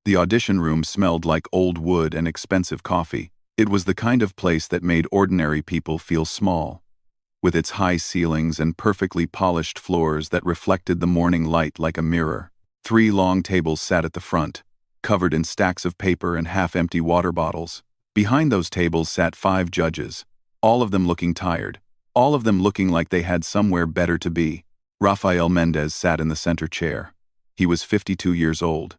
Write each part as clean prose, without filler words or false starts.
The audition room smelled like old wood and expensive coffee. It was the kind of place that made ordinary people feel small, with its high ceilings and perfectly polished floors that reflected the morning light like a mirror. 3 long tables sat at the front, covered in stacks of paper and half-empty water bottles. Behind those tables sat 5 judges, all of them looking tired, all of them looking like they had somewhere better to be. Rafael Mendez sat in the center chair. He was 52 years old,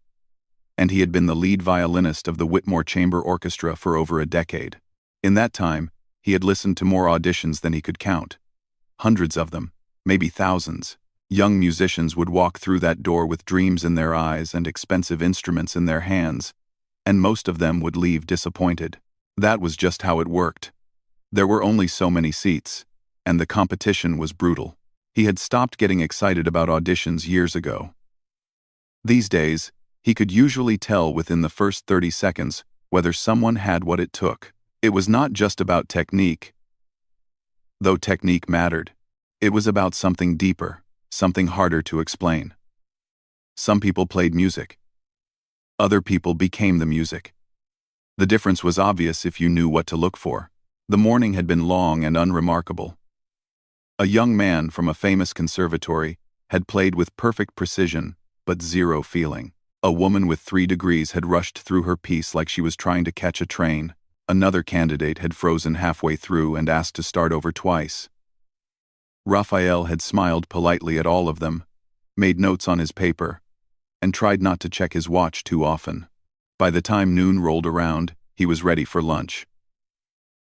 and he had been the lead violinist of the Whitmore Chamber Orchestra for over a decade. In that time, he had listened to more auditions than he could count. Hundreds of them, maybe thousands. Young musicians would walk through that door with dreams in their eyes and expensive instruments in their hands, and most of them would leave disappointed. That was just how it worked. There were only so many seats, and the competition was brutal. He had stopped getting excited about auditions years ago. These days, he could usually tell within the first 30 seconds whether someone had what it took. It was not just about technique, though technique mattered. It was about something deeper, something harder to explain. Some people played music. Other people became the music. The difference was obvious if you knew what to look for. The morning had been long and unremarkable. A young man from a famous conservatory had played with perfect precision, but zero feeling. A woman with 3 degrees had rushed through her piece like she was trying to catch a train. Another candidate had frozen halfway through and asked to start over twice. Raphael had smiled politely at all of them, made notes on his paper, and tried not to check his watch too often. By the time noon rolled around, he was ready for lunch.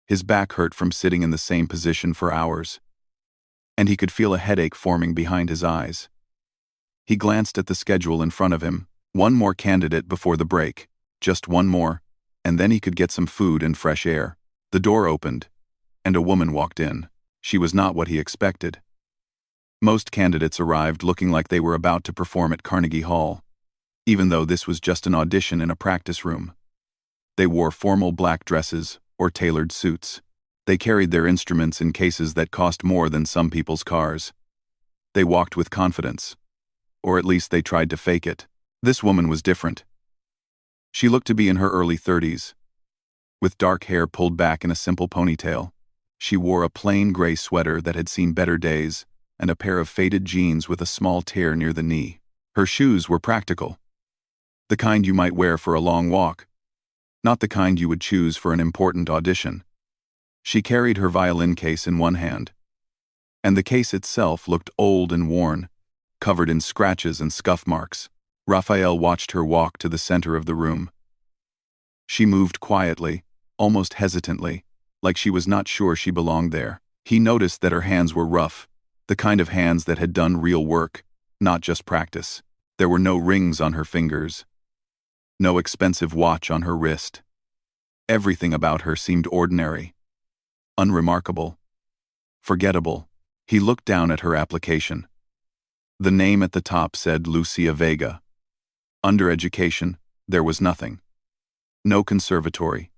His back hurt from sitting in the same position for hours, and he could feel a headache forming behind his eyes. He glanced at the schedule in front of him. One more candidate before the break, just one more, and then he could get some food and fresh air. The door opened, and a woman walked in. She was not what he expected. Most candidates arrived looking like they were about to perform at Carnegie Hall, even though this was just an audition in a practice room. They wore formal black dresses or tailored suits. They carried their instruments in cases that cost more than some people's cars. They walked with confidence, or at least they tried to fake it. This woman was different. She looked to be in her early 30s, with dark hair pulled back in a simple ponytail. She wore a plain gray sweater that had seen better days and a pair of faded jeans with a small tear near the knee. Her shoes were practical, the kind you might wear for a long walk, not the kind you would choose for an important audition. She carried her violin case in one hand, and the case itself looked old and worn, covered in scratches and scuff marks. Raphael watched her walk to the center of the room. She moved quietly, almost hesitantly, like she was not sure she belonged there. He noticed that her hands were rough, the kind of hands that had done real work, not just practice. There were no rings on her fingers, no expensive watch on her wrist. Everything about her seemed ordinary, unremarkable, forgettable. He looked down at her application. The name at the top said Lucia Vega. Under education, there was nothing. No conservatory.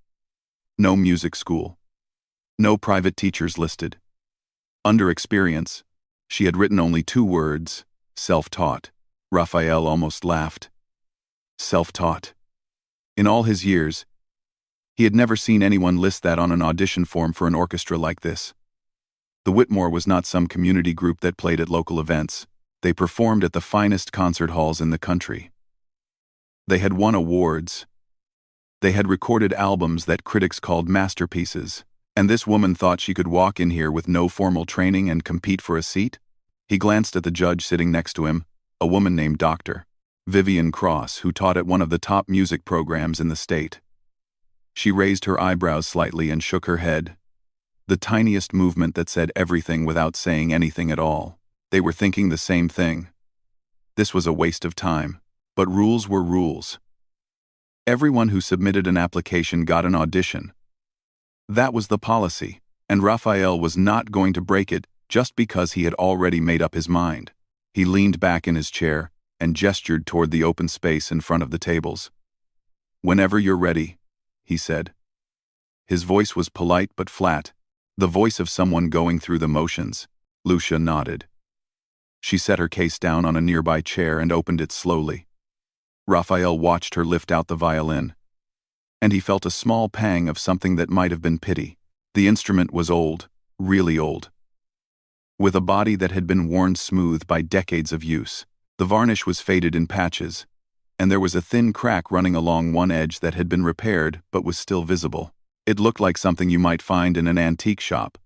No music school. No private teachers listed. Under experience, she had written only 2 words, self-taught. Raphael almost laughed. Self-taught. In all his years, he had never seen anyone list that on an audition form for an orchestra like this. The Whitmore was not some community group that played at local events. They performed at the finest concert halls in the country. They had won awards. They had recorded albums that critics called masterpieces. And this woman thought she could walk in here with no formal training and compete for a seat? He glanced at the judge sitting next to him, a woman named Dr. Vivian Cross, who taught at one of the top music programs in the state. She raised her eyebrows slightly and shook her head, the tiniest movement that said everything without saying anything at all. They were thinking the same thing. This was a waste of time, but rules were rules. Everyone who submitted an application got an audition. That was the policy, and Raphael was not going to break it just because he had already made up his mind. He leaned back in his chair and gestured toward the open space in front of the tables. "Whenever you're ready," he said. His voice was polite but flat, the voice of someone going through the motions. Lucia nodded. She set her case down on a nearby chair and opened it slowly. Raphael watched her lift out the violin, and he felt a small pang of something that might have been pity. The instrument was old, really old, with a body that had been worn smooth by decades of use. The varnish was faded in patches, and there was a thin crack running along one edge that had been repaired but was still visible. It looked like something you might find in an antique shop,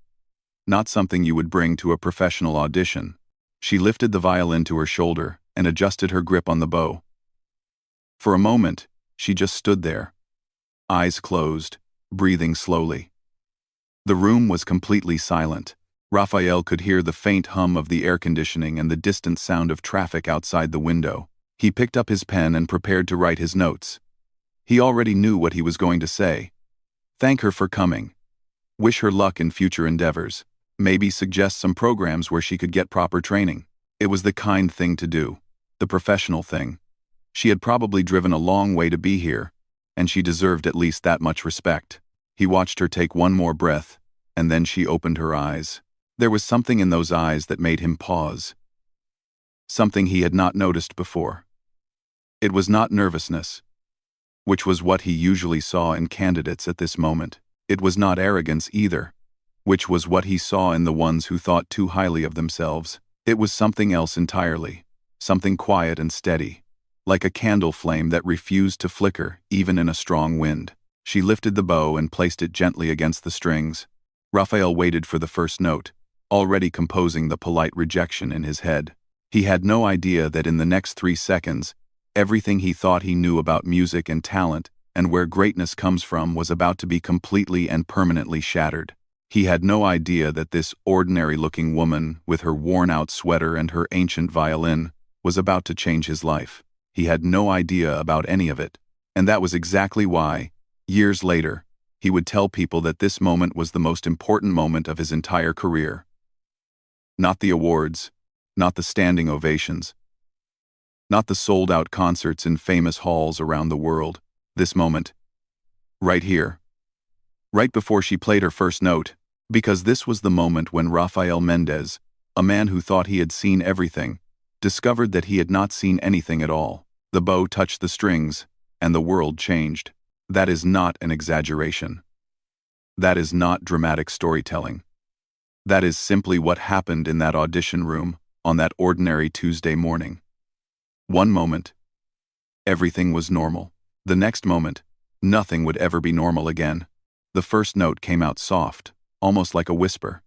not something you would bring to a professional audition. She lifted the violin to her shoulder and adjusted her grip on the bow. For a moment, she just stood there, eyes closed, breathing slowly. The room was completely silent. Raphael could hear the faint hum of the air conditioning and the distant sound of traffic outside the window. He picked up his pen and prepared to write his notes. He already knew what he was going to say. Thank her for coming. Wish her luck in future endeavors. Maybe suggest some programs where she could get proper training. It was the kind thing to do, the professional thing. She had probably driven a long way to be here, and she deserved at least that much respect. He watched her take one more breath, and then she opened her eyes. There was something in those eyes that made him pause. Something he had not noticed before. It was not nervousness, which was what he usually saw in candidates at this moment. It was not arrogance either, which was what he saw in the ones who thought too highly of themselves. It was something else entirely, something quiet and steady, like a candle flame that refused to flicker even in a strong wind. She lifted the bow and placed it gently against the strings. Raphael waited for the first note, already composing the polite rejection in his head. He had no idea that in the next 3 seconds, everything he thought he knew about music and talent and where greatness comes from was about to be completely and permanently shattered. He had no idea that this ordinary-looking woman, with her worn-out sweater and her ancient violin, was about to change his life. He had no idea about any of it, and that was exactly why, years later, he would tell people that this moment was the most important moment of his entire career. Not the awards, not the standing ovations, not the sold-out concerts in famous halls around the world. This moment, right here, right before she played her first note, because this was the moment when Rafael Mendez, a man who thought he had seen everything, discovered that he had not seen anything at all. The bow touched the strings, and the world changed. That is not an exaggeration. That is not dramatic storytelling. That is simply what happened in that audition room on that ordinary Tuesday morning. One moment, everything was normal. The next moment, nothing would ever be normal again. The first note came out soft, almost like a whisper.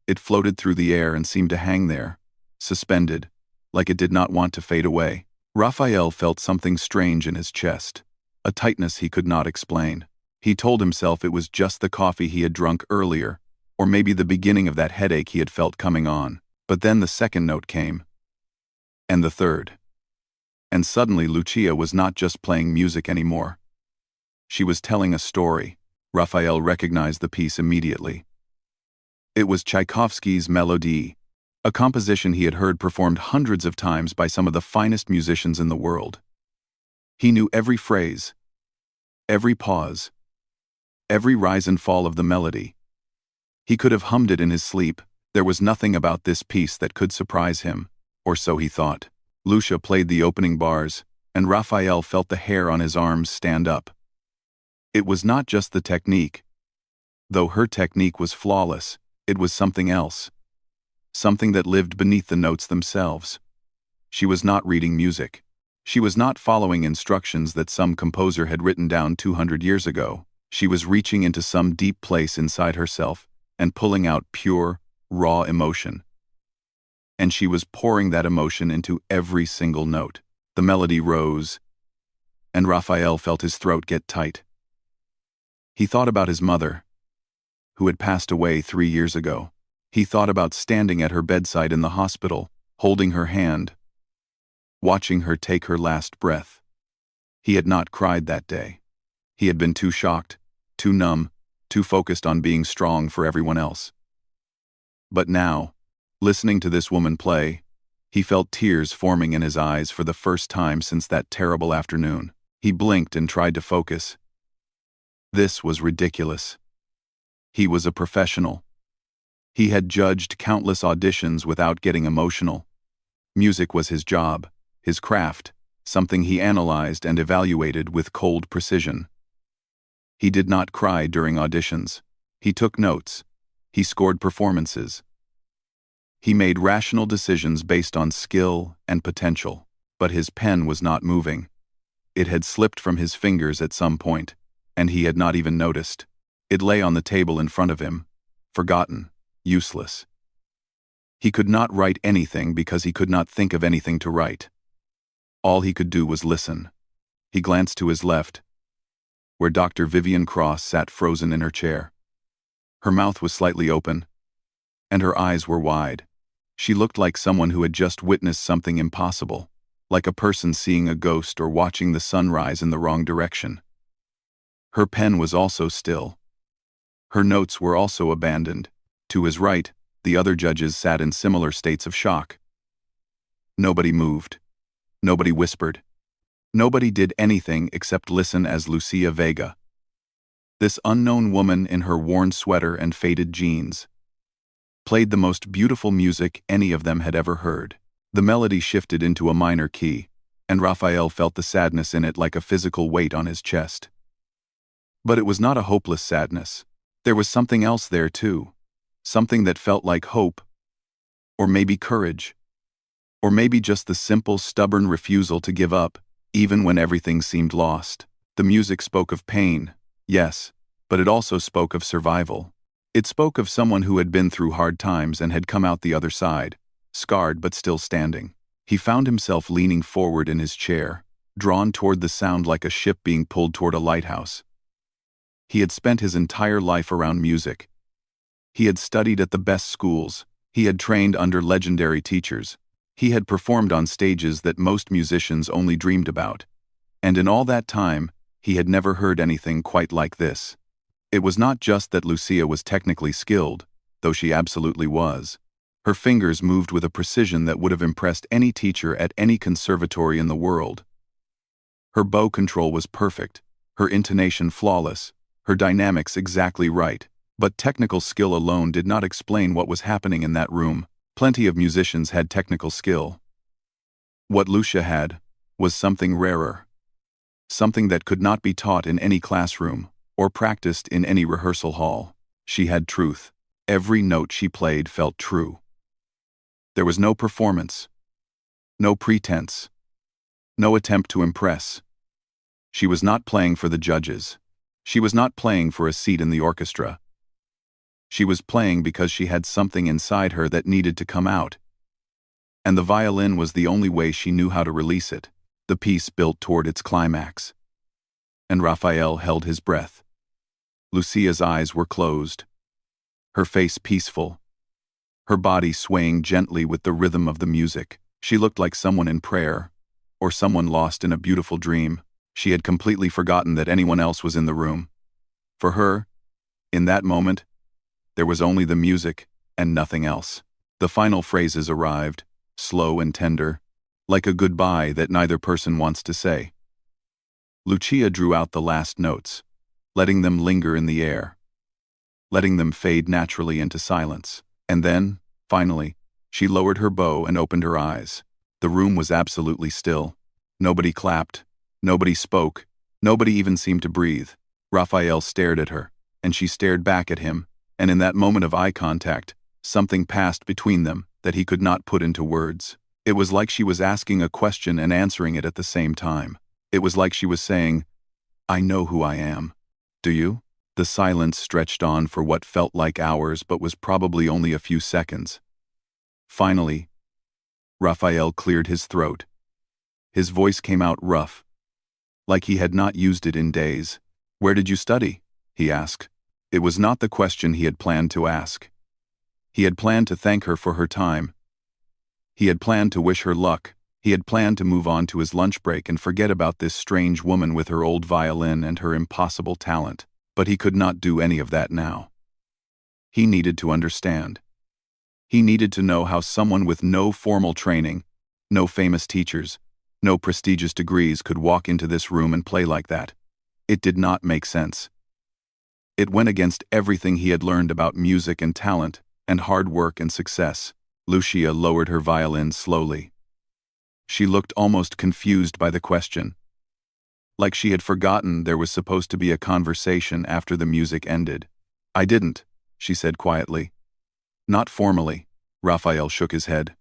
It floated through the air and seemed to hang there, suspended, like it did not want to fade away. Raphael felt something strange in his chest, a tightness he could not explain. He told himself it was just the coffee he had drunk earlier, or maybe the beginning of that headache he had felt coming on. But then the second note came, and the third. And suddenly Lucia was not just playing music anymore. She was telling a story. Raphael recognized the piece immediately. It was Tchaikovsky's Melodie, a composition he had heard performed hundreds of times by some of the finest musicians in the world. He knew every phrase, every pause, every rise and fall of the melody. He could have hummed it in his sleep. There was nothing about this piece that could surprise him, or so he thought. Lucia played the opening bars, and Raphael felt the hair on his arms stand up. It was not just the technique. Though her technique was flawless, it was something else. Something that lived beneath the notes themselves. She was not reading music. She was not following instructions that some composer had written down 200 years ago. She was reaching into some deep place inside herself and pulling out pure, raw emotion. And she was pouring that emotion into every single note. The melody rose, and Raphael felt his throat get tight. He thought about his mother, who had passed away 3 years ago. He thought about standing at her bedside in the hospital, holding her hand, watching her take her last breath. He had not cried that day. He had been too shocked, too numb, too focused on being strong for everyone else. But now, listening to this woman play, he felt tears forming in his eyes for the first time since that terrible afternoon. He blinked and tried to focus. This was ridiculous. He was a professional. He had judged countless auditions without getting emotional. Music was his job, his craft, something he analyzed and evaluated with cold precision. He did not cry during auditions. He took notes. He scored performances. He made rational decisions based on skill and potential, but his pen was not moving. It had slipped from his fingers at some point, and he had not even noticed. It lay on the table in front of him, forgotten, useless. He could not write anything because he could not think of anything to write. All he could do was listen. He glanced to his left, where Dr. Vivian Cross sat frozen in her chair. Her mouth was slightly open, and her eyes were wide. She looked like someone who had just witnessed something impossible, like a person seeing a ghost or watching the sun rise in the wrong direction. Her pen was also still. Her notes were also abandoned. To his right, the other judges sat in similar states of shock. Nobody moved. Nobody whispered. Nobody did anything except listen as Lucia Vega, this unknown woman in her worn sweater and faded jeans, played the most beautiful music any of them had ever heard. The melody shifted into a minor key, and Raphael felt the sadness in it like a physical weight on his chest. But it was not a hopeless sadness. There was something else there too, something that felt like hope, or maybe courage, or maybe just the simple, stubborn refusal to give up, even when everything seemed lost. The music spoke of pain, yes, but it also spoke of survival. It spoke of someone who had been through hard times and had come out the other side, scarred but still standing. He found himself leaning forward in his chair, drawn toward the sound like a ship being pulled toward a lighthouse. He had spent his entire life around music. He had studied at the best schools. He had trained under legendary teachers. He had performed on stages that most musicians only dreamed about. And in all that time, he had never heard anything quite like this. It was not just that Lucia was technically skilled, though she absolutely was. Her fingers moved with a precision that would have impressed any teacher at any conservatory in the world. Her bow control was perfect, her intonation flawless, her dynamics exactly right. But technical skill alone did not explain what was happening in that room. Plenty of musicians had technical skill. What Lucia had was something rarer. Something that could not be taught in any classroom or practiced in any rehearsal hall. She had truth. Every note she played felt true. There was no performance, no pretense, no attempt to impress. She was not playing for the judges. She was not playing for a seat in the orchestra. She was playing because she had something inside her that needed to come out. And the violin was the only way she knew how to release it. The piece built toward its climax. And Raphael held his breath. Lucia's eyes were closed, her face peaceful, her body swaying gently with the rhythm of the music. She looked like someone in prayer, or someone lost in a beautiful dream. She had completely forgotten that anyone else was in the room. For her, in that moment, there was only the music and nothing else. The final phrases arrived, slow and tender, like a goodbye that neither person wants to say. Lucia drew out the last notes, letting them linger in the air, letting them fade naturally into silence. And then, finally, she lowered her bow and opened her eyes. The room was absolutely still. Nobody clapped, nobody spoke, nobody even seemed to breathe. Raphael stared at her, and she stared back at him, and in that moment of eye contact, something passed between them that he could not put into words. It was like she was asking a question and answering it at the same time. It was like she was saying, "I know who I am. Do you?" The silence stretched on for what felt like hours but was probably only a few seconds. Finally, Raphael cleared his throat. His voice came out rough, like he had not used it in days. "Where did you study?" he asked. It was not the question he had planned to ask. He had planned to thank her for her time. He had planned to wish her luck. He had planned to move on to his lunch break and forget about this strange woman with her old violin and her impossible talent. But he could not do any of that now. He needed to understand. He needed to know how someone with no formal training, no famous teachers, no prestigious degrees could walk into this room and play like that. It did not make sense. It went against everything he had learned about music and talent, and hard work and success. Lucia lowered her violin slowly. She looked almost confused by the question, like she had forgotten there was supposed to be a conversation after the music ended. "I didn't," she said quietly. "Not formally." Raphael shook his head.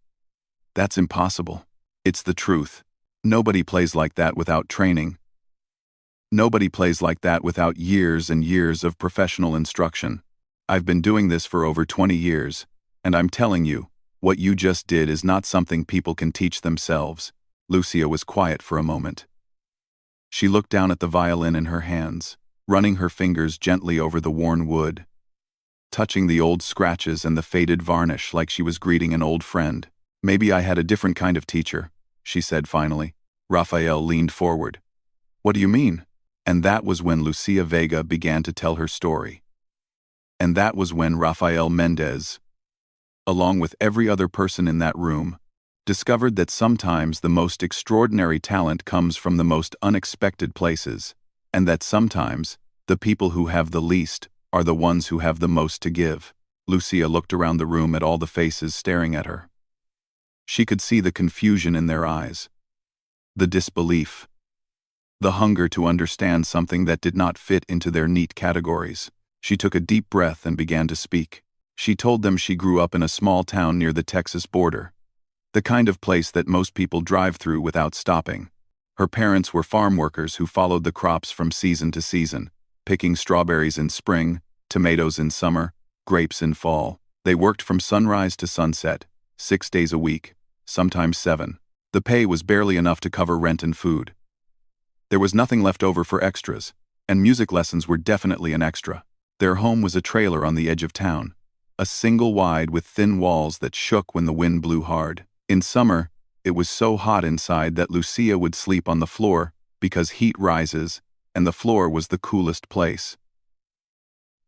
"That's impossible. It's the truth. Nobody plays like that without training. Nobody plays like that without years and years of professional instruction. I've been doing this for over 20 years, and I'm telling you, what you just did is not something people can teach themselves." Lucia was quiet for a moment. She looked down at the violin in her hands, running her fingers gently over the worn wood, touching the old scratches and the faded varnish like she was greeting an old friend. "Maybe I had a different kind of teacher," she said finally. Raphael leaned forward. "What do you mean?" And that was when Lucia Vega began to tell her story. And that was when Rafael Mendez, along with every other person in that room, discovered that sometimes the most extraordinary talent comes from the most unexpected places, and that sometimes the people who have the least are the ones who have the most to give. Lucia looked around the room at all the faces staring at her. She could see the confusion in their eyes, the disbelief, the hunger to understand something that did not fit into their neat categories. She took a deep breath and began to speak. She told them she grew up in a small town near the Texas border, the kind of place that most people drive through without stopping. Her parents were farm workers who followed the crops from season to season, picking strawberries in spring, tomatoes in summer, grapes in fall. They worked from sunrise to sunset, 6 days a week, sometimes 7. The pay was barely enough to cover rent and food. There was nothing left over for extras, and music lessons were definitely an extra. Their home was a trailer on the edge of town, a single wide with thin walls that shook when the wind blew hard. In summer, it was so hot inside that Lucia would sleep on the floor because heat rises, and the floor was the coolest place.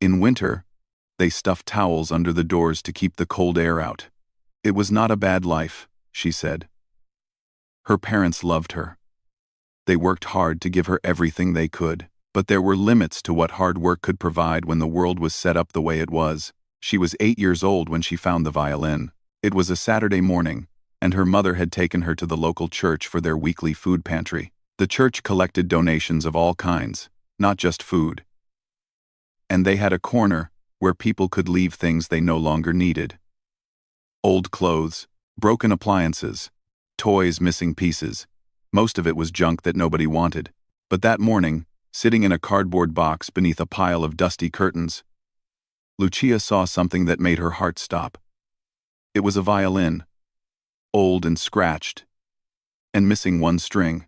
In winter, they stuffed towels under the doors to keep the cold air out. It was not a bad life, she said. Her parents loved her. They worked hard to give her everything they could, but there were limits to what hard work could provide when the world was set up the way it was. She was 8 years old when she found the violin. It was a Saturday morning, and her mother had taken her to the local church for their weekly food pantry. The church collected donations of all kinds, not just food. And they had a corner where people could leave things they no longer needed. Old clothes, broken appliances, toys missing pieces. Most of it was junk that nobody wanted. But that morning, sitting in a cardboard box beneath a pile of dusty curtains, Lucia saw something that made her heart stop. It was a violin, old and scratched, and missing one string.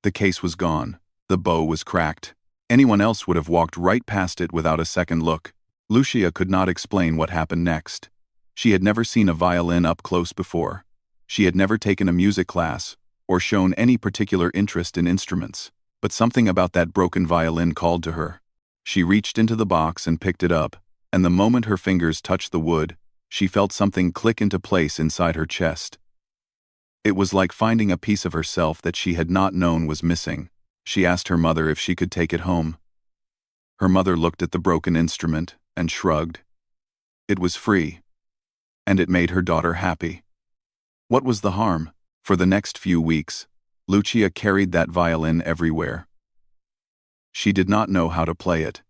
The case was gone. The bow was cracked. Anyone else would have walked right past it without a second look. Lucia could not explain what happened next. She had never seen a violin up close before. She had never taken a music class or shown any particular interest in instruments, but something about that broken violin called to her. She reached into the box and picked it up, and the moment her fingers touched the wood, she felt something click into place inside her chest. It was like finding a piece of herself that she had not known was missing. She asked her mother if she could take it home. Her mother looked at the broken instrument and shrugged. It was free, and it made her daughter happy. What was the harm? For the next few weeks, Lucia carried that violin everywhere. She did not know how to play it.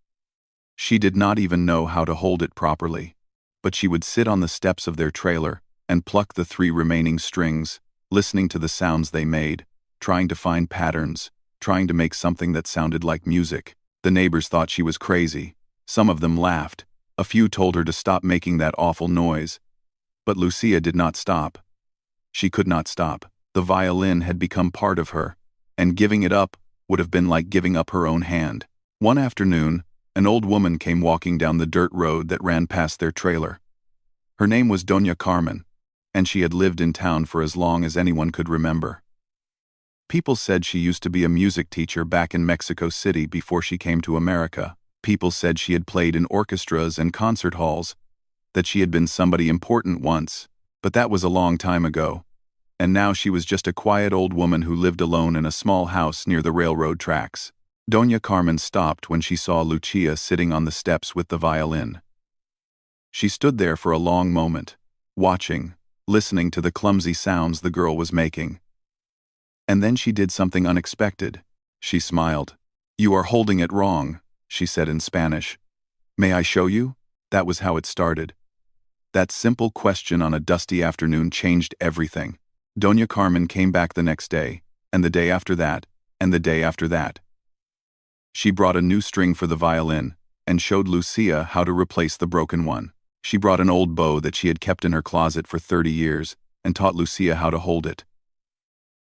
She did not even know how to hold it properly, but she would sit on the steps of their trailer and pluck the 3 remaining strings, listening to the sounds they made, trying to find patterns, trying to make something that sounded like music. The neighbors thought she was crazy. Some of them laughed. A few told her to stop making that awful noise. But Lucia did not stop. She could not stop. The violin had become part of her, and giving it up would have been like giving up her own hand. One afternoon, an old woman came walking down the dirt road that ran past their trailer. Her name was Doña Carmen, and she had lived in town for as long as anyone could remember. People said she used to be a music teacher back in Mexico City before she came to America. People said she had played in orchestras and concert halls, that she had been somebody important once, but that was a long time ago. And now she was just a quiet old woman who lived alone in a small house near the railroad tracks. Doña Carmen stopped when she saw Lucia sitting on the steps with the violin. She stood there for a long moment, watching, listening to the clumsy sounds the girl was making. And then she did something unexpected. She smiled. "You are holding it wrong," she said in Spanish. "May I show you?" That was how it started. That simple question on a dusty afternoon changed everything. Doña Carmen came back the next day, and the day after that, and the day after that. She brought a new string for the violin, and showed Lucia how to replace the broken one. She brought an old bow that she had kept in her closet for 30 years, and taught Lucia how to hold it,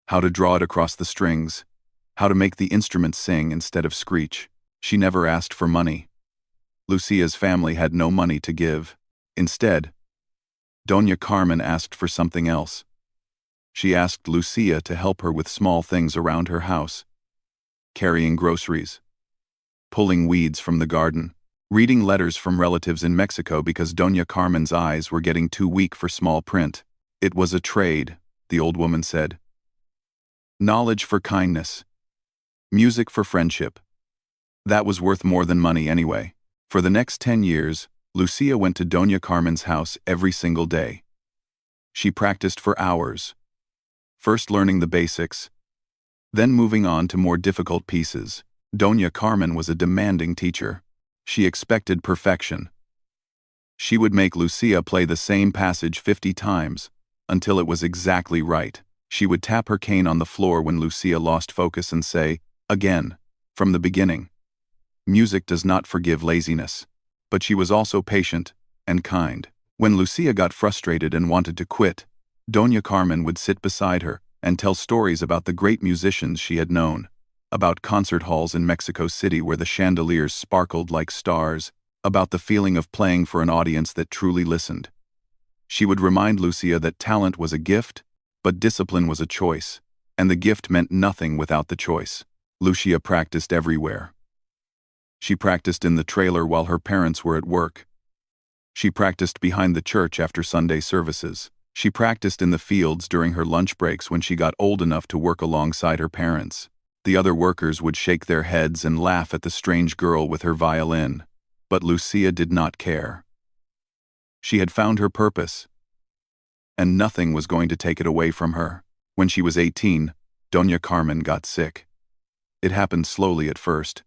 how to draw it across the strings, how to make the instrument sing instead of screech. She never asked for money. Lucia's family had no money to give. Instead, Doña Carmen asked for something else. She asked Lucia to help her with small things around her house: carrying groceries, pulling weeds from the garden, reading letters from relatives in Mexico because Doña Carmen's eyes were getting too weak for small print. It was a trade, the old woman said. Knowledge for kindness. Music for friendship. That was worth more than money anyway. For the next 10 years, Lucia went to Doña Carmen's house every single day. She practiced for hours, first learning the basics, then moving on to more difficult pieces. Doña Carmen was a demanding teacher. She expected perfection. She would make Lucia play the same passage 50 times, until it was exactly right. She would tap her cane on the floor when Lucia lost focus and say, "Again, from the beginning." Music does not forgive laziness. But she was also patient and kind. When Lucia got frustrated and wanted to quit, Doña Carmen would sit beside her and tell stories about the great musicians she had known, about concert halls in Mexico City where the chandeliers sparkled like stars, about the feeling of playing for an audience that truly listened. She would remind Lucia that talent was a gift, but discipline was a choice, and the gift meant nothing without the choice. Lucia practiced everywhere. She practiced in the trailer while her parents were at work. She practiced behind the church after Sunday services. She practiced in the fields during her lunch breaks when she got old enough to work alongside her parents. The other workers would shake their heads and laugh at the strange girl with her violin, but Lucia did not care. She had found her purpose, and nothing was going to take it away from her. When she was 18, Doña Carmen got sick. It happened slowly at first.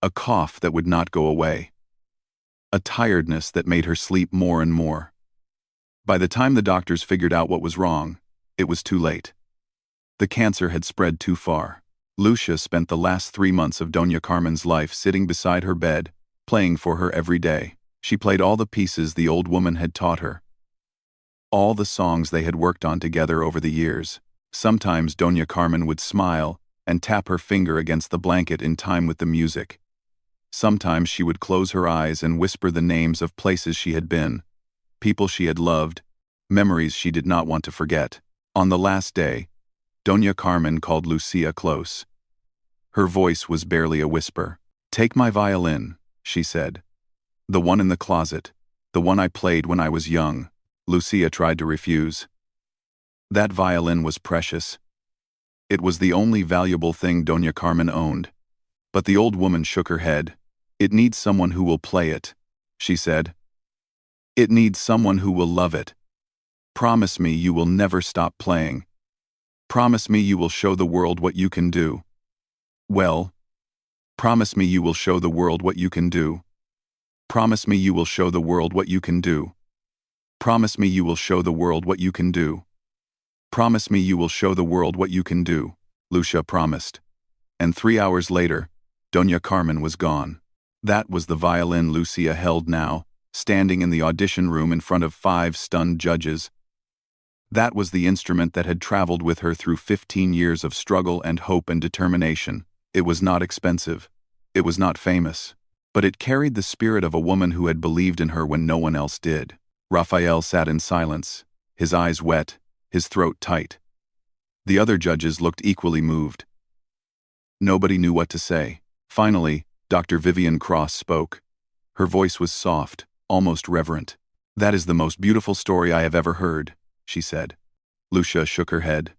A cough that would not go away. A tiredness that made her sleep more and more. By the time the doctors figured out what was wrong, it was too late. The cancer had spread too far. Lucia spent the last 3 months of Doña Carmen's life sitting beside her bed, playing for her every day. She played all the pieces the old woman had taught her. All the songs they had worked on together over the years. Sometimes Doña Carmen would smile and tap her finger against the blanket in time with the music. Sometimes she would close her eyes and whisper the names of places she had been, people she had loved, memories she did not want to forget. On the last day, Doña Carmen called Lucia close. Her voice was barely a whisper. "Take my violin," she said. "The one in the closet, the one I played when I was young." Lucia tried to refuse. That violin was precious. It was the only valuable thing Doña Carmen owned. But the old woman shook her head. "It needs someone who will play it," she said. "It needs someone who will love it. Promise me you will never stop playing. Promise me you will show the world what you can do. Well, promise me you will show the world what you can do. Promise me you will show the world what you can do. Promise me you will show the world what you can do. Promise me you will show the world what you can do." Lucia promised. And 3 hours later, Doña Carmen was gone. That was the violin Lucia held now, standing in the audition room in front of 5 stunned judges. That was the instrument that had traveled with her through 15 years of struggle and hope and determination. It was not expensive. It was not famous. But it carried the spirit of a woman who had believed in her when no one else did. Raphael sat in silence, his eyes wet, his throat tight. The other judges looked equally moved. Nobody knew what to say. Finally, Dr. Vivian Cross spoke. Her voice was soft, almost reverent. "That is the most beautiful story I have ever heard," she said. Lucia shook her head.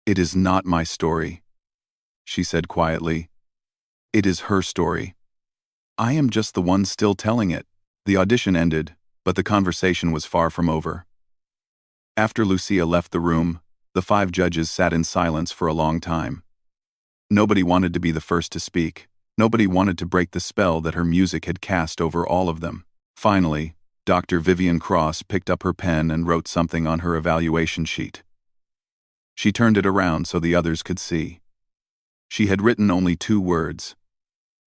"It is not my story," she said quietly. "It is her story. I am just the one still telling it." The audition ended, but the conversation was far from over. After Lucia left the room, The 5 judges sat in silence for a long time. Nobody wanted to be the first to speak. Nobody wanted to break the spell that her music had cast over all of them. Finally, Dr. Vivian Cross picked up her pen and wrote something on her evaluation sheet. She turned it around so the others could see. She had written only 2 words.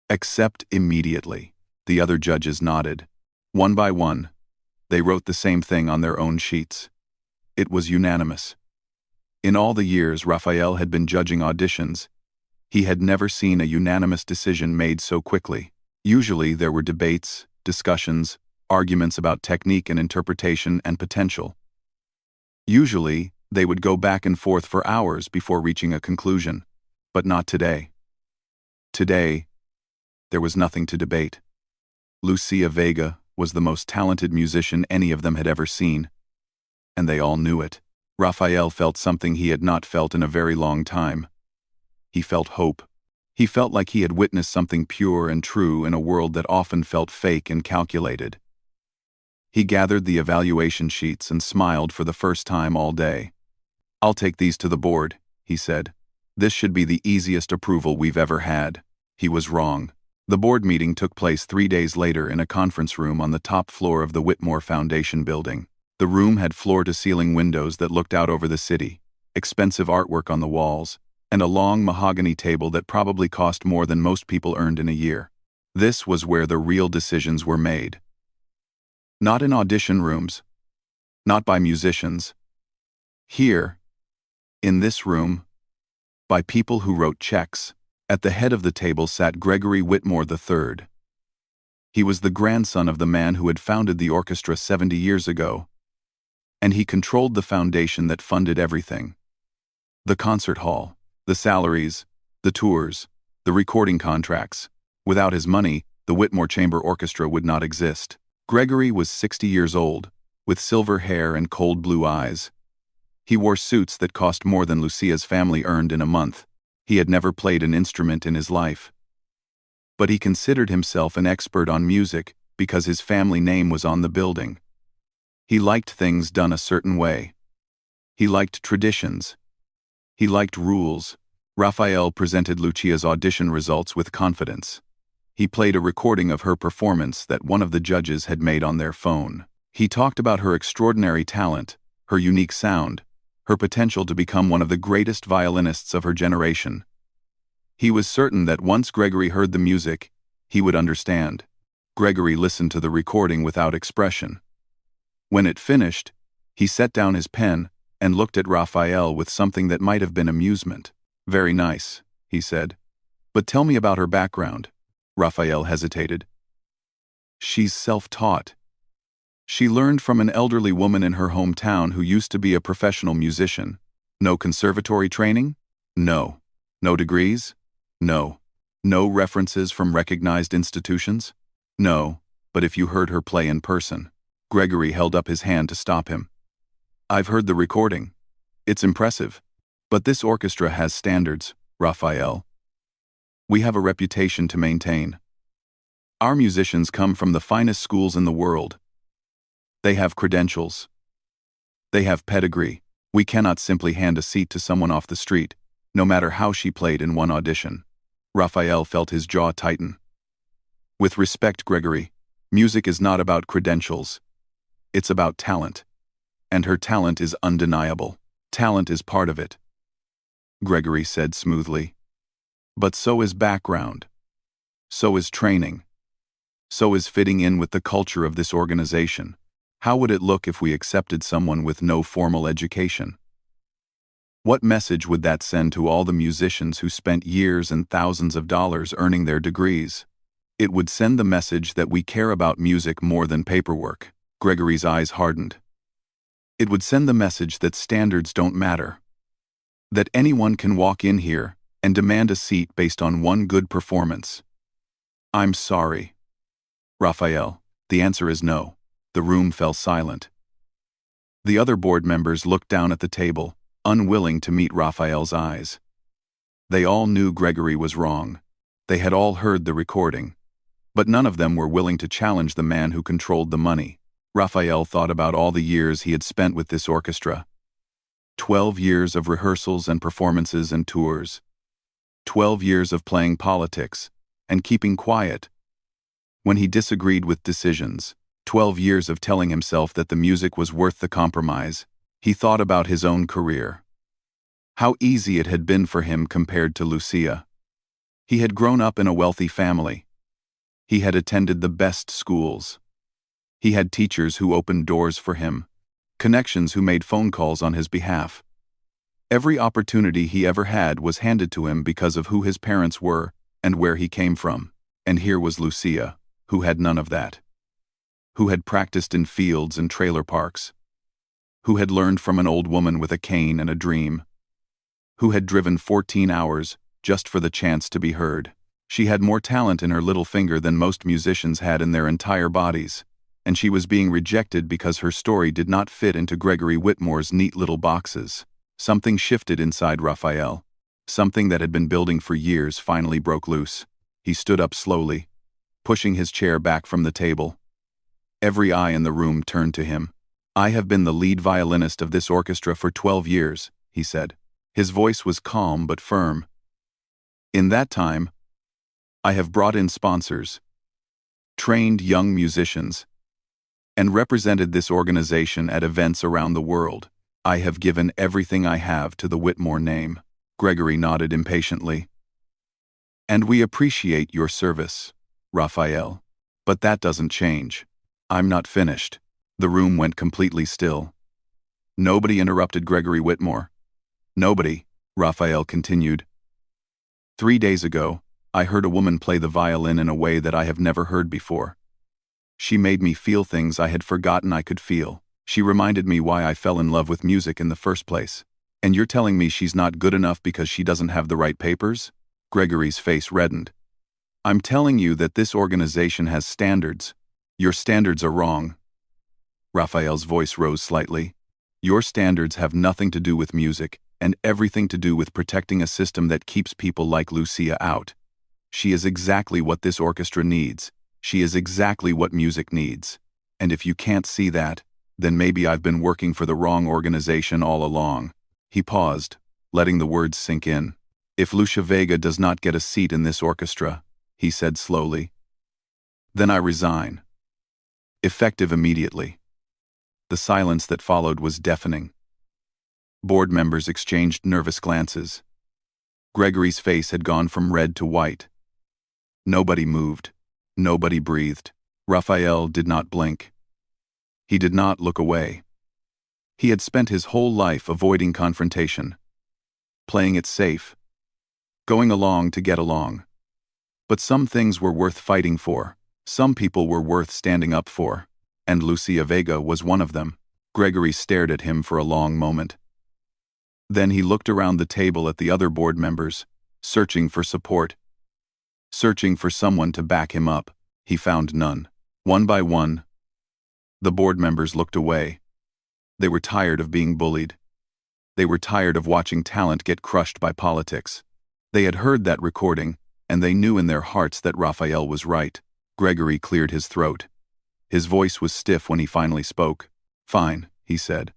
Accept immediately. The other judges nodded. One by one, they wrote the same thing on their own sheets. It was unanimous. In all the years Raphael had been judging auditions, he had never seen a unanimous decision made so quickly. Usually there were debates, discussions, arguments about technique and interpretation and potential. Usually, they would go back and forth for hours before reaching a conclusion. But not today. Today, there was nothing to debate. Lucia Vega was the most talented musician any of them had ever seen, and they all knew it. Raphael felt something he had not felt in a very long time. He felt hope. He felt like he had witnessed something pure and true in a world that often felt fake and calculated. He gathered the evaluation sheets and smiled for the first time all day. "I'll take these to the board," he said. "This should be the easiest approval we've ever had." He was wrong. The board meeting took place 3 days later in a conference room on the top floor of the Whitmore Foundation building. The room had floor-to-ceiling windows that looked out over the city, expensive artwork on the walls, and a long mahogany table that probably cost more than most people earned in a year. This was where the real decisions were made. Not in audition rooms, not by musicians. Here, in this room, by people who wrote checks. At the head of the table sat Gregory Whitmore III. He was the grandson of the man who had founded the orchestra 70 years ago, and he controlled the foundation that funded everything. The concert hall, the salaries, the tours, the recording contracts. Without his money, the Whitmore Chamber Orchestra would not exist. Gregory was 60 years old, with silver hair and cold blue eyes. He wore suits that cost more than Lucia's family earned in a month. He had never played an instrument in his life. But he considered himself an expert on music because his family name was on the building. He liked things done a certain way. He liked traditions. He liked rules. Raphael presented Lucia's audition results with confidence. He played a recording of her performance that one of the judges had made on their phone. He talked about her extraordinary talent, her unique sound, her potential to become one of the greatest violinists of her generation. He was certain that once Gregory heard the music, he would understand. Gregory listened to the recording without expression. When it finished, he set down his pen and looked at Raphael with something that might have been amusement. "Very nice," he said. "But tell me about her background." Raphael hesitated. "She's self-taught. She learned from an elderly woman in her hometown who used to be a professional musician. No conservatory training? No. No degrees? No. No references from recognized institutions? No, but if you heard her play in person." Gregory held up his hand to stop him. "I've heard the recording. It's impressive. But this orchestra has standards, Raphael. We have a reputation to maintain. Our musicians come from the finest schools in the world. They have credentials. They have pedigree. We cannot simply hand a seat to someone off the street, no matter how she played in one audition." Raphael felt his jaw tighten. "With respect, Gregory, music is not about credentials. It's about talent. And her talent is undeniable. Talent is part of it," Gregory said smoothly. "But so is background. So is training. So is fitting in with the culture of this organization. How would it look if we accepted someone with no formal education? What message would that send to all the musicians who spent years and thousands of dollars earning their degrees? It would send the message that we care about music more than paperwork." Gregory's eyes hardened. "It would send the message that standards don't matter. That anyone can walk in here and demand a seat based on one good performance." "I'm sorry, Raphael. The answer is no." The room fell silent. The other board members looked down at the table, unwilling to meet Raphael's eyes. They all knew Gregory was wrong. They had all heard the recording. But none of them were willing to challenge the man who controlled the money. Raphael thought about all the years he had spent with this orchestra. 12 years of rehearsals and performances and tours. 12 years of playing politics and keeping quiet when he disagreed with decisions. 12 years of telling himself that the music was worth the compromise. He thought about his own career. How easy it had been for him compared to Lucia. He had grown up in a wealthy family. He had attended the best schools. He had teachers who opened doors for him, connections who made phone calls on his behalf. Every opportunity he ever had was handed to him because of who his parents were and where he came from. And here was Lucia, who had none of that. Who had practiced in fields and trailer parks. Who had learned from an old woman with a cane and a dream. Who had driven 14 hours just for the chance to be heard. She had more talent in her little finger than most musicians had in their entire bodies, and she was being rejected because her story did not fit into Gregory Whitmore's neat little boxes. Something shifted inside Raphael. Something that had been building for years finally broke loose. He stood up slowly, pushing his chair back from the table. Every eye in the room turned to him. "I have been the lead violinist of this orchestra for 12 years, he said. His voice was calm but firm. "In that time, I have brought in sponsors, trained young musicians, and represented this organization at events around the world. I have given everything I have to the Whitmore name." Gregory nodded impatiently. "And we appreciate your service, Raphael. But that doesn't change. I'm not finished." The room went completely still. Nobody interrupted Gregory Whitmore. "Nobody," Raphael continued. "3 days ago, I heard a woman play the violin in a way that I have never heard before. She made me feel things I had forgotten I could feel. She reminded me why I fell in love with music in the first place. And you're telling me she's not good enough because she doesn't have the right papers?" Gregory's face reddened. "I'm telling you that this organization has standards. Your standards are wrong." Raphael's voice rose slightly. "Your standards have nothing to do with music, and everything to do with protecting a system that keeps people like Lucia out. She is exactly what this orchestra needs. She is exactly what music needs. And if you can't see that, then maybe I've been working for the wrong organization all along." He paused, letting the words sink in. "If Lucia Vega does not get a seat in this orchestra," he said slowly, "then I resign. Effective immediately." The silence that followed was deafening. Board members exchanged nervous glances. Gregory's face had gone from red to white. Nobody moved. Nobody breathed. Raphael did not blink. He did not look away. He had spent his whole life avoiding confrontation, playing it safe, going along to get along. But some things were worth fighting for. Some people were worth standing up for. And Lucia Vega was one of them. Gregory stared at him for a long moment. Then he looked around the table at the other board members, searching for support, searching for someone to back him up. He found none. One by one, the board members looked away. They were tired of being bullied. They were tired of watching talent get crushed by politics. They had heard that recording, and they knew in their hearts that Raphael was right. Gregory cleared his throat. His voice was stiff when he finally spoke. "Fine," he said.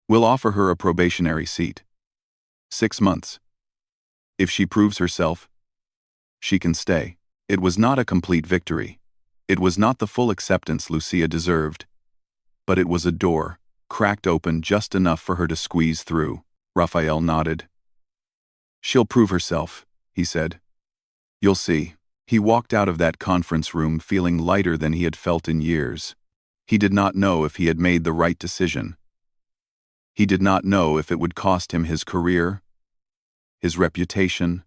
"We'll offer her a probationary seat. 6 months. If she proves herself, she can stay." It was not a complete victory. It was not the full acceptance Lucia deserved. But it was a door, cracked open just enough for her to squeeze through. Raphael nodded. "She'll prove herself," he said. "You'll see." He walked out of that conference room feeling lighter than he had felt in years. He did not know if he had made the right decision. He did not know if it would cost him his career, his reputation,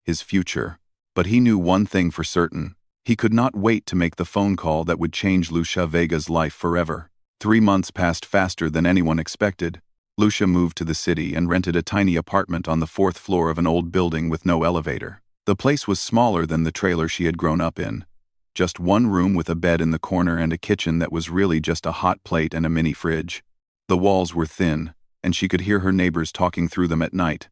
his future. But he knew one thing for certain. He could not wait to make the phone call that would change Lucia Vega's life forever. 3 months passed faster than anyone expected. Lucia moved to the city and rented a tiny apartment on the 4th floor of an old building with no elevator. The place was smaller than the trailer she had grown up in. Just one room with a bed in the corner and a kitchen that was really just a hot plate and a mini fridge. The walls were thin, and she could hear her neighbors talking through them at night.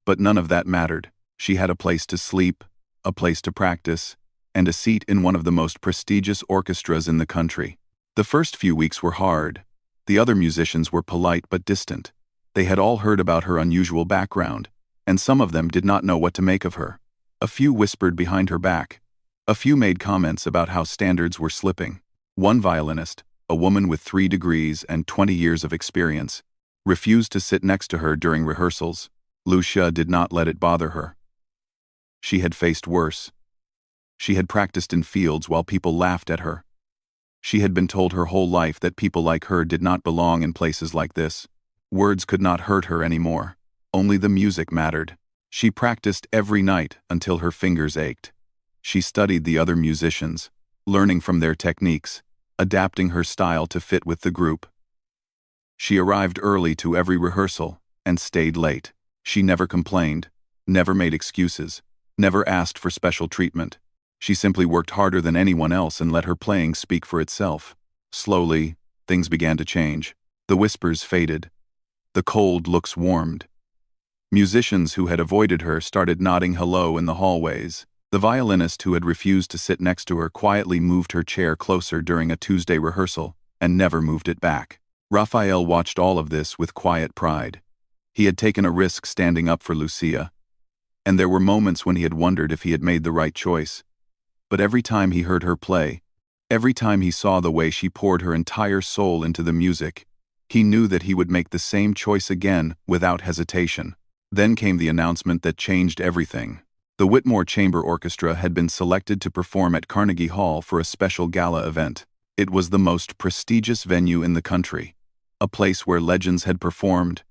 But none of that mattered. She had a place to sleep, a place to practice, and a seat in one of the most prestigious orchestras in the country. The first few weeks were hard. The other musicians were polite but distant. They had all heard about her unusual background, and some of them did not know what to make of her. A few whispered behind her back. A few made comments about how standards were slipping. One violinist, a woman with 3 degrees and 20 years of experience, refused to sit next to her during rehearsals. Lucia did not let it bother her. She had faced worse. She had practiced in fields while people laughed at her. She had been told her whole life that people like her did not belong in places like this. Words could not hurt her anymore. Only the music mattered. She practiced every night until her fingers ached. She studied the other musicians, learning from their techniques, adapting her style to fit with the group. She arrived early to every rehearsal and stayed late. She never complained, never made excuses, never asked for special treatment. She simply worked harder than anyone else and let her playing speak for itself. Slowly, things began to change. The whispers faded. The cold looks warmed. Musicians who had avoided her started nodding hello in the hallways. The violinist who had refused to sit next to her quietly moved her chair closer during a Tuesday rehearsal and never moved it back. Raphael watched all of this with quiet pride. He had taken a risk standing up for Lucia, and there were moments when he had wondered if he had made the right choice. But every time he heard her play, every time he saw the way she poured her entire soul into the music, he knew that he would make the same choice again without hesitation. Then came the announcement that changed everything. The Whitmore Chamber Orchestra had been selected to perform at Carnegie Hall for a special gala event. It was the most prestigious venue in the country, a place where legends had performed,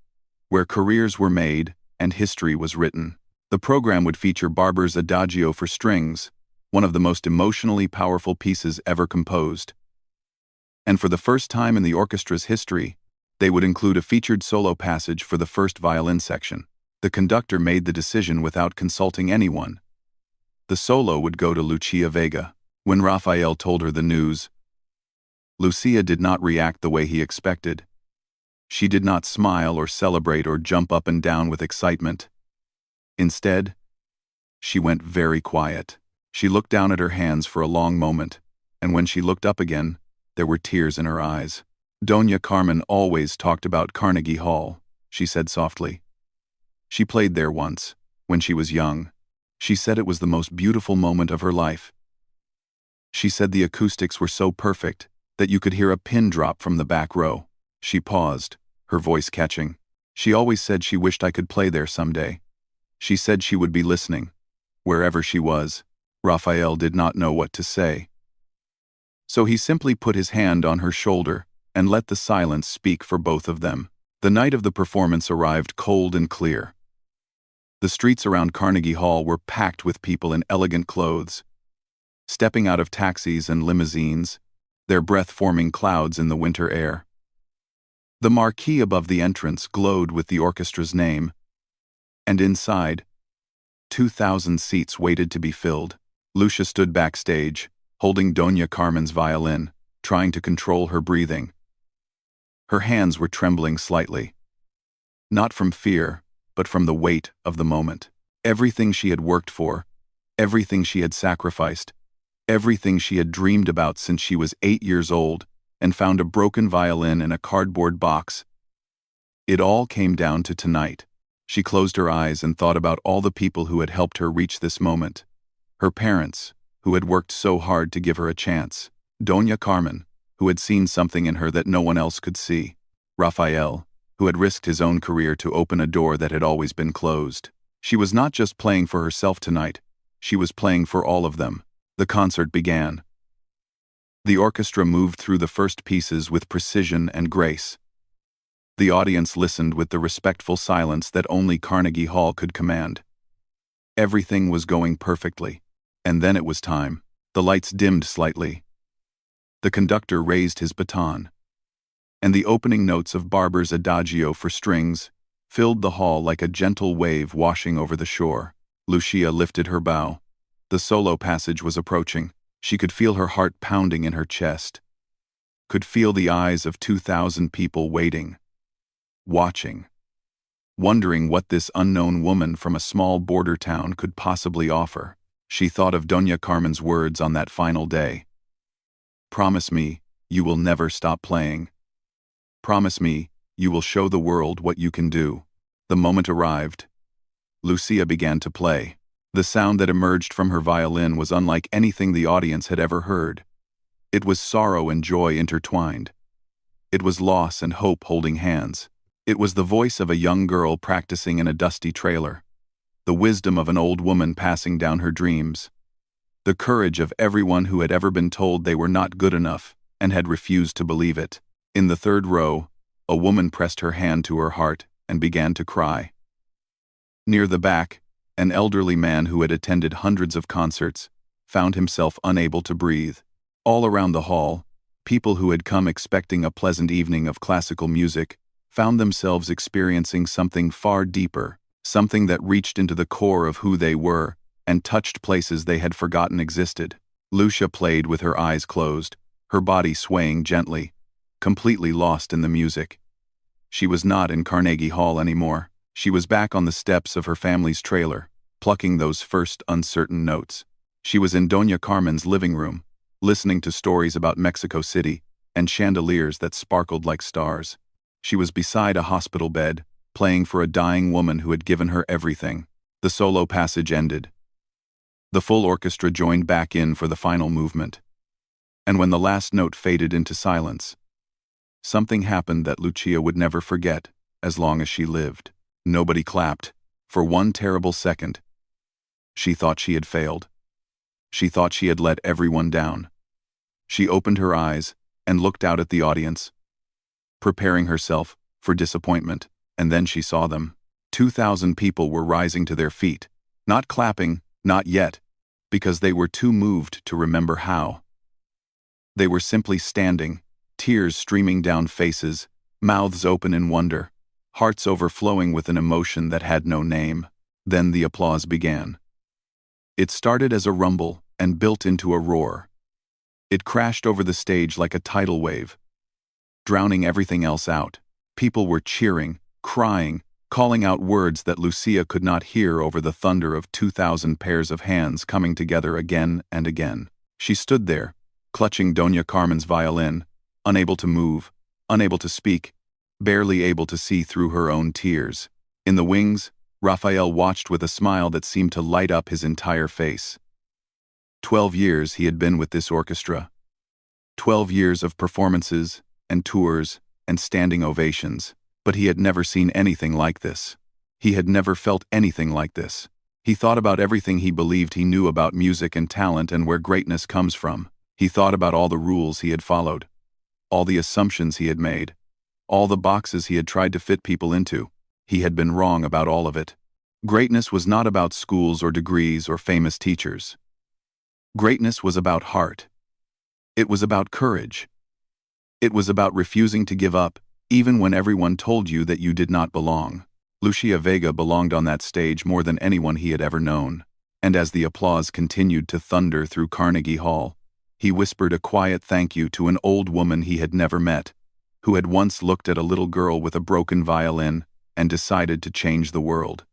where careers were made, and history was written. The program would feature Barber's Adagio for strings, one of the most emotionally powerful pieces ever composed. And for the first time in the orchestra's history, they would include a featured solo passage for the first violin section. The conductor made the decision without consulting anyone. The solo would go to Lucia Vega. When Raphael told her the news, Lucia did not react the way he expected. She did not smile or celebrate or jump up and down with excitement. Instead, she went very quiet. She looked down at her hands for a long moment, and when she looked up again, there were tears in her eyes. Doña Carmen always talked about Carnegie Hall, she said softly. She played there once, when she was young. She said it was the most beautiful moment of her life. She said the acoustics were so perfect that you could hear a pin drop from the back row. She paused, her voice catching. She always said she wished I could play there someday. She said she would be listening, wherever she was. Raphael did not know what to say. So he simply put his hand on her shoulder and let the silence speak for both of them. The night of the performance arrived cold and clear. The streets around Carnegie Hall were packed with people in elegant clothes, stepping out of taxis and limousines, their breath forming clouds in the winter air. The marquee above the entrance glowed with the orchestra's name, and inside, 2,000 seats waited to be filled. Lucia stood backstage, holding Doña Carmen's violin, trying to control her breathing. Her hands were trembling slightly. Not from fear, but from the weight of the moment. Everything she had worked for, everything she had sacrificed, everything she had dreamed about since she was 8 years old and found a broken violin in a cardboard box. It all came down to tonight. She closed her eyes and thought about all the people who had helped her reach this moment. Her parents, who had worked so hard to give her a chance. Doña Carmen, who had seen something in her that no one else could see. Raphael, who had risked his own career to open a door that had always been closed. She was not just playing for herself tonight, she was playing for all of them. The concert began. The orchestra moved through the first pieces with precision and grace. The audience listened with the respectful silence that only Carnegie Hall could command. Everything was going perfectly. And then it was time. The lights dimmed slightly. The conductor raised his baton, and the opening notes of Barber's Adagio for strings filled the hall like a gentle wave washing over the shore. Lucia lifted her bow. The solo passage was approaching. She could feel her heart pounding in her chest, could feel the eyes of 2,000 people waiting, watching, wondering what this unknown woman from a small border town could possibly offer. She thought of Doña Carmen's words on that final day. Promise me, you will never stop playing. Promise me, you will show the world what you can do." The moment arrived. Lucia began to play. The sound that emerged from her violin was unlike anything the audience had ever heard. It was sorrow and joy intertwined. It was loss and hope holding hands. It was the voice of a young girl practicing in a dusty trailer. The wisdom of an old woman passing down her dreams. The courage of everyone who had ever been told they were not good enough and had refused to believe it. In the third row, a woman pressed her hand to her heart and began to cry. Near the back, an elderly man who had attended hundreds of concerts found himself unable to breathe. All around the hall, people who had come expecting a pleasant evening of classical music found themselves experiencing something far deeper, something that reached into the core of who they were and touched places they had forgotten existed. Lucia played with her eyes closed, her body swaying gently, completely lost in the music. She was not in Carnegie Hall anymore. She was back on the steps of her family's trailer, plucking those first uncertain notes. She was in Doña Carmen's living room, listening to stories about Mexico City and chandeliers that sparkled like stars. She was beside a hospital bed, playing for a dying woman who had given her everything. The solo passage ended. The full orchestra joined back in for the final movement. And when the last note faded into silence, something happened that Lucia would never forget as long as she lived. Nobody clapped. For one terrible second, she thought she had failed. She thought she had let everyone down. She opened her eyes and looked out at the audience, preparing herself for disappointment, and then she saw them. 2,000 people were rising to their feet, not clapping, not yet, because they were too moved to remember how. They were simply standing, tears streaming down faces, mouths open in wonder, hearts overflowing with an emotion that had no name. Then the applause began. It started as a rumble and built into a roar. It crashed over the stage like a tidal wave, drowning everything else out. People were cheering, crying, calling out words that Lucia could not hear over the thunder of 2,000 pairs of hands coming together again and again. She stood there, clutching Doña Carmen's violin, unable to move, unable to speak, barely able to see through her own tears. In the wings, Raphael watched with a smile that seemed to light up his entire face. 12 years he had been with this orchestra. 12 years of performances and tours and standing ovations, but he had never seen anything like this. He had never felt anything like this. He thought about everything he believed he knew about music and talent and where greatness comes from. He thought about all the rules he had followed, all the assumptions he had made, all the boxes he had tried to fit people into. He had been wrong about all of it. Greatness was not about schools or degrees or famous teachers. Greatness was about heart. It was about courage. It was about refusing to give up, even when everyone told you that you did not belong. Lucia Vega belonged on that stage more than anyone he had ever known. And as the applause continued to thunder through Carnegie Hall, he whispered a quiet thank you to an old woman he had never met, who had once looked at a little girl with a broken violin and decided to change the world.